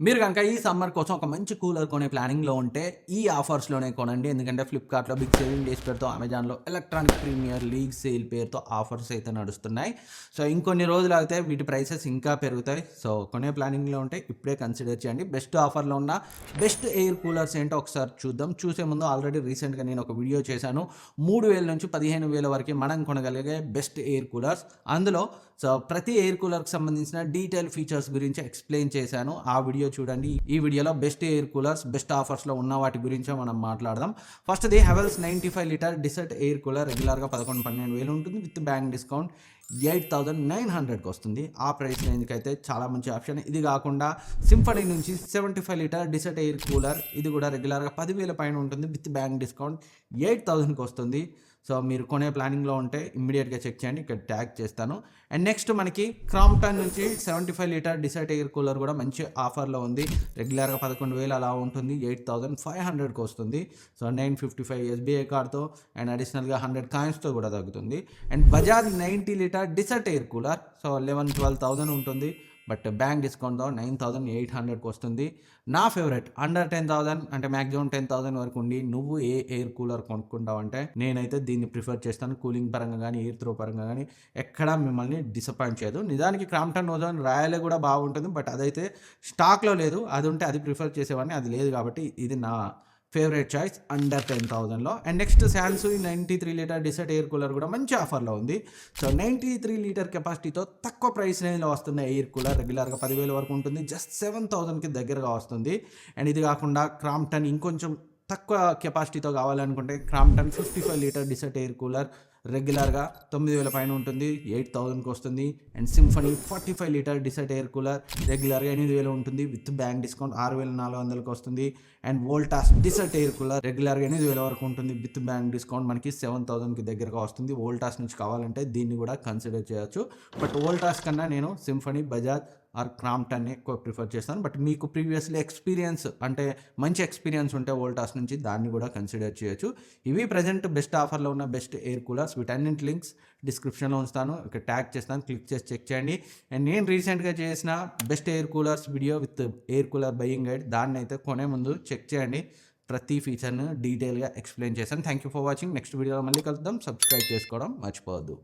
మీరు గనక ఈ సమ్మర్ కోసం ఒక మంచి కూలర్ కొనే ప్లానింగ్‌లో ఉంటే, ఈ ఆఫర్స్‌లోనే కొనండి. ఎందుకంటే ఫ్లిప్‌కార్ట్‌లో బిగ్ సేవింగ్ డేస్ పేరుతో, అమెజాన్‌లో ఎలక్ట్రానిక్ ప్రీమియర్ లీగ్ సేల్ పేరుతో ఆఫర్స్ అయితే నడుస్తున్నాయి. సో, ఇంకొన్ని రోజులాగితే వీటి ప్రైసెస్ ఇంకా పెరుగుతాయి. సో, కొనే ప్లానింగ్‌లో ఉంటే ఇప్పుడే కన్సిడర్ చేయండి. బెస్ట్ ఆఫర్‌లో ఉన్న బెస్ట్ ఎయిర్ కూలర్స్ ఏంటో ఒకసారి చూద్దాం. చూసే ముందు ఆల్రెడీ రీసెంట్‌గా నేను ఒక వీడియో చేశాను. 3000 నుంచి 15,000 వరకే మనం కొనగలిగే బెస్ట్ ఎయిర్ కూలర్స్. అందులో ప్రతి ఎయిర్ కూలర్‌కి సంబంధించిన డీటెయిల్ ఫీచర్స్ గురించి ఎక్స్‌ప్లెయిన్ చేశాను. ఆ వీడియో చూడండి. ఈ వీడియోలో బెస్ట్ ఎయిర్ కూలర్స్, బెస్ట్ ఆఫర్స్‌లో ఉన్న వాటి గురించే మనం మాట్లాడదాం. ఫస్ట్‌ది Havells 95 litre desert air cooler రెగ్యులర్‌గా 11, 12,000 ఉంటుంది. విత్ బ్యాంక్ డిస్కౌంట్ 8,900కి వస్తుంది. ఆ ప్రైస్ రేంజ్‌కైతే చాలా మంచి ఆప్షన్. ఇది కాకుండా సింఫనీ నుంచి 75 లీటర్ డిసెర్ట్ ఎయిర్ కూలర్, ఇది కూడా రెగ్యులర్‌గా 10,000 పైన ఉంటుంది. విత్ బ్యాంక్ డిస్కౌంట్ 8,000కి వస్తుంది. సో, మీరు కొనే ప్లానింగ్‌లో ఉంటే ఇమ్మీడియేట్‌గా చెక్ చేయండి. ఇక్కడ ట్యాగ్ చేస్తాను. అండ్ నెక్స్ట్ మనకి క్రాంప్టన్ నుంచి 75 లీటర్ డిసెర్ట్ ఎయిర్ కూలర్ కూడా మంచి ఆఫర్‌లో ఉంది. రెగ్యులర్‌గా 11,000 అలా ఉంటుంది. 8,500కి వస్తుంది. సో, 955 ఎస్‌బీఐ కార్డ్‌తో అండ్ అడిషనల్‌గా 100 కాయిన్స్‌తో కూడా తగ్గుతుంది. And Bajaj 90 litre desert air cooler, so, 12,000 ఉంటుంది. బట్ బ్యాంక్ డిస్కౌంట్‌తో 9,800కి వస్తుంది. నా ఫేవరెట్ అండర్ 10,000 అంటే మాక్సిమం 10,000 వరకు ఉండి నువ్వు ఏ ఎయిర్ కూలర్ కొనుక్కుంటావంటే నేనైతే దీన్ని ప్రిఫర్ చేస్తాను. కూలింగ్ పరంగా గానీ, ఎయిర్ త్రో పరంగా గానీ ఎక్కడా మిమ్మల్ని డిసప్పాయింట్ చేయదు. నిజానికి క్రాంప్టన్ ఓజోన్ రాయలే కూడా బాగుంటుంది. బట్ అదైతే స్టాక్‌లో లేదు. అది ఉంటే అది ప్రిఫర్ చేసేవాడిని. అది లేదు కాబట్టి ఇది నా ఫేవరెట్ చాయిస్ అండర్ 10,000లో. And next Samsung 93 litre desert air cooler కూడా మంచి ఆఫర్లో ఉంది. సో, 93 లీటర్ కెపాసిటీతో తక్కువ ప్రైస్ రేంజ్లో వస్తున్న ఎయిర్ కూలర్ రెగ్యులర్గా 10,000 వరకు ఉంటుంది. జస్ట్ 7,000కి దగ్గరగా వస్తుంది. అండ్ ఇది కాకుండా క్రాంప్టన్ ఇంకొంచెం తక్కువ కెపాసిటీతో కావాలనుకుంటే Crompton 55 litre desert air cooler రెగ్యులర్గా 9,000 పైన ఉంటుంది. 8,000కి వస్తుంది. And Symphony 45 litre desert air cooler రెగ్యులర్గా 8,000 ఉంటుంది. విత్ బ్యాంక్ డిస్కౌంట్ 6,400కి వస్తుంది. And Voltas desert air cooler రెగ్యులర్గా 8,000 వరకు ఉంటుంది. విత్ బ్యాంక్ డిస్కౌంట్ మనకి 7,000కి దగ్గరగా వస్తుంది. వోల్టాస్ నుంచి కావాలంటే దీన్ని కూడా కన్సిడర్ చేయొచ్చు. బట్ వోల్టాస్ కన్నా నేను సింఫనీ, బజాజ్ ఆర్ క్రాంప్టన్ ఎక్కువ ప్రిఫర్ చేస్తాను. బట్ మీకు ప్రీవియస్లీ ఎక్స్పీరియన్స్ అంటే మంచి ఎక్స్పీరియన్స్ ఉంటే వోల్టాస్ నుంచి దాన్ని కూడా కన్సిడర్ చేయొచ్చు. ఇవి ప్రజెంట్ బెస్ట్ ఆఫర్లో ఉన్న బెస్ట్ ఎయిర్ కూలర్స్. వీటన్నింటి లింక్స్ డిస్క్రిప్షన్లో ఉంచుతాను. ఇక్కడ ట్యాగ్ చేస్తాను. క్లిక్ చేసి చెక్ చేయండి. అండ్ నేను రీసెంట్గా చేసిన best air coolers video with air cooler buying guide, దాన్ని అయితే కొనే ముందు చెక్ చేయండి. ప్రతి ఫీచర్ను డీటెయిల్గా ఎక్స్ప్లెయిన్ చేశాను. Thank you for watching. Next వీడియోలో మళ్ళీ కలుద్దాం. సబ్స్క్రైబ్ చేసుకోవడం మర్చిపోవద్దు.